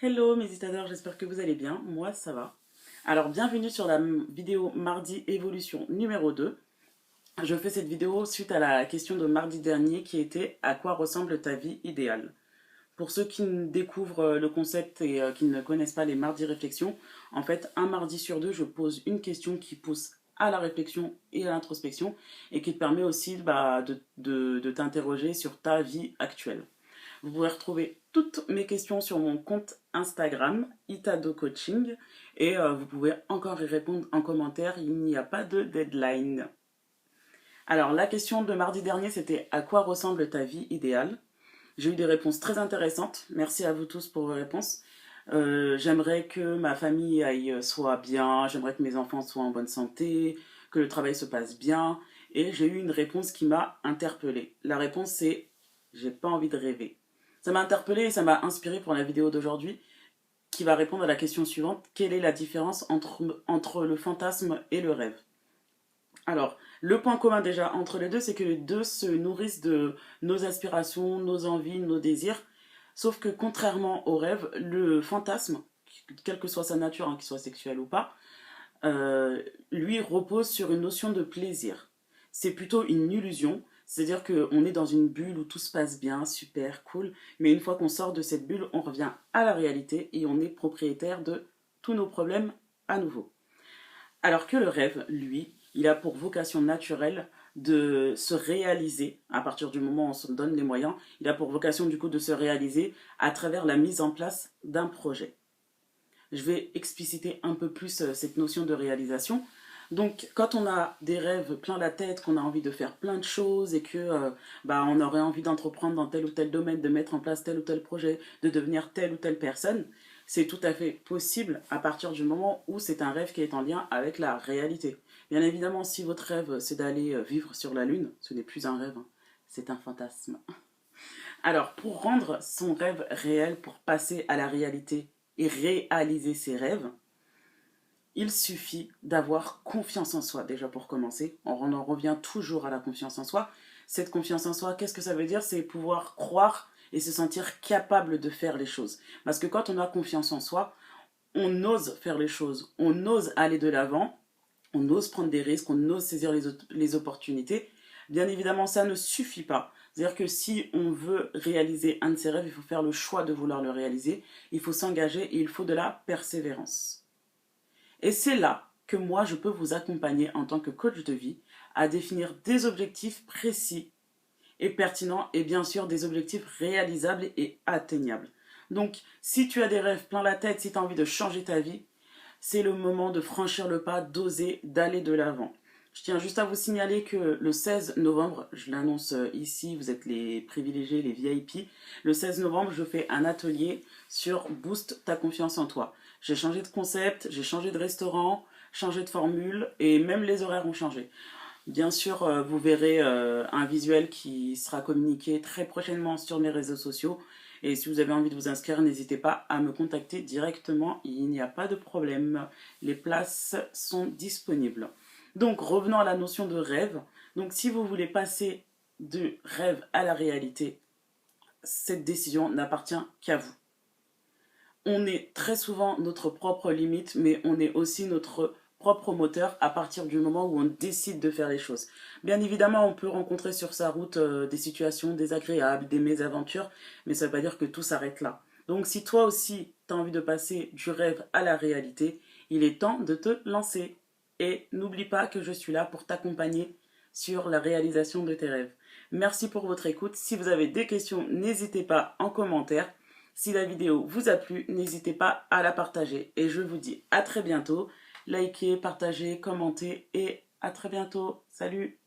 Hello mes méditadors, j'espère que vous allez bien, moi ça va. Alors bienvenue sur la vidéo mardi évolution numéro 2. Je fais cette vidéo suite à la question de mardi dernier qui était à quoi ressemble ta vie idéale. Pour ceux qui découvrent le concept et qui ne connaissent pas les mardis réflexions, en fait un mardi sur deux je pose une question qui pousse à la réflexion et à l'introspection et qui te permet aussi de t'interroger sur ta vie actuelle. Vous pouvez retrouver toutes mes questions sur mon compte Instagram, Itado Coaching, et vous pouvez encore y répondre en commentaire, il n'y a pas de deadline. Alors, la question de mardi dernier, c'était à quoi ressemble ta vie idéale? J'ai eu des réponses très intéressantes, merci à vous tous pour vos réponses. J'aimerais que ma famille soit bien, j'aimerais que mes enfants soient en bonne santé, que le travail se passe bien, et j'ai eu une réponse qui m'a interpellée. La réponse c'est j'ai pas envie de rêver. Ça m'a interpellée et ça m'a inspiré pour la vidéo d'aujourd'hui qui va répondre à la question suivante. Quelle est la différence entre le fantasme et le rêve? Alors, le point commun déjà entre les deux, c'est que les deux se nourrissent de nos aspirations, nos envies, nos désirs. Sauf que contrairement au rêve, le fantasme, quelle que soit sa nature, hein, qu'il soit sexuel ou pas, lui repose sur une notion de plaisir. C'est plutôt une illusion, c'est-à-dire qu'on est dans une bulle où tout se passe bien, super, cool, mais une fois qu'on sort de cette bulle, on revient à la réalité et on est propriétaire de tous nos problèmes à nouveau. Alors que le rêve, lui, il a pour vocation naturelle de se réaliser à partir du moment où on se donne les moyens. Il a pour vocation du coup de se réaliser à travers la mise en place d'un projet. Je vais expliciter un peu plus cette notion de réalisation. Donc, quand on a des rêves plein la tête, qu'on a envie de faire plein de choses et que on aurait envie d'entreprendre dans tel ou tel domaine, de mettre en place tel ou tel projet, de devenir telle ou telle personne, c'est tout à fait possible à partir du moment où c'est un rêve qui est en lien avec la réalité. Bien évidemment, si votre rêve c'est d'aller vivre sur la Lune, ce n'est plus un rêve, hein, c'est un fantasme. Alors, pour rendre son rêve réel, pour passer à la réalité et réaliser ses rêves, il suffit d'avoir confiance en soi, déjà pour commencer. On en revient toujours à la confiance en soi. Cette confiance en soi, qu'est-ce que ça veut dire? C'est pouvoir croire et se sentir capable de faire les choses. Parce que quand on a confiance en soi, on ose faire les choses, on ose aller de l'avant, on ose prendre des risques, on ose saisir les opportunités. Bien évidemment, ça ne suffit pas. C'est-à-dire que si on veut réaliser un de ses rêves, il faut faire le choix de vouloir le réaliser, il faut s'engager et il faut de la persévérance. Et c'est là que moi, je peux vous accompagner en tant que coach de vie à définir des objectifs précis et pertinents et bien sûr des objectifs réalisables et atteignables. Donc, si tu as des rêves plein la tête, si tu as envie de changer ta vie, c'est le moment de franchir le pas, d'oser, d'aller de l'avant. Je tiens juste à vous signaler que le 16 novembre, je l'annonce ici, vous êtes les privilégiés, les VIP, le 16 novembre, je fais un atelier sur Boost ta confiance en toi. J'ai changé de concept, j'ai changé de restaurant, changé de formule et même les horaires ont changé. Bien sûr, vous verrez un visuel qui sera communiqué très prochainement sur mes réseaux sociaux. Et si vous avez envie de vous inscrire, n'hésitez pas à me contacter directement. Il n'y a pas de problème. Les places sont disponibles. Donc, revenons à la notion de rêve. Donc, si vous voulez passer de rêve à la réalité, cette décision n'appartient qu'à vous. On est très souvent notre propre limite, mais on est aussi notre propre moteur à partir du moment où on décide de faire les choses. Bien évidemment, on peut rencontrer sur sa route des situations désagréables, des mésaventures, mais ça ne veut pas dire que tout s'arrête là. Donc si toi aussi, tu as envie de passer du rêve à la réalité, il est temps de te lancer. Et n'oublie pas que je suis là pour t'accompagner sur la réalisation de tes rêves. Merci pour votre écoute. Si vous avez des questions, n'hésitez pas en commentaire. Si la vidéo vous a plu, n'hésitez pas à la partager. Et je vous dis à très bientôt. Likez, partagez, commentez et à très bientôt. Salut!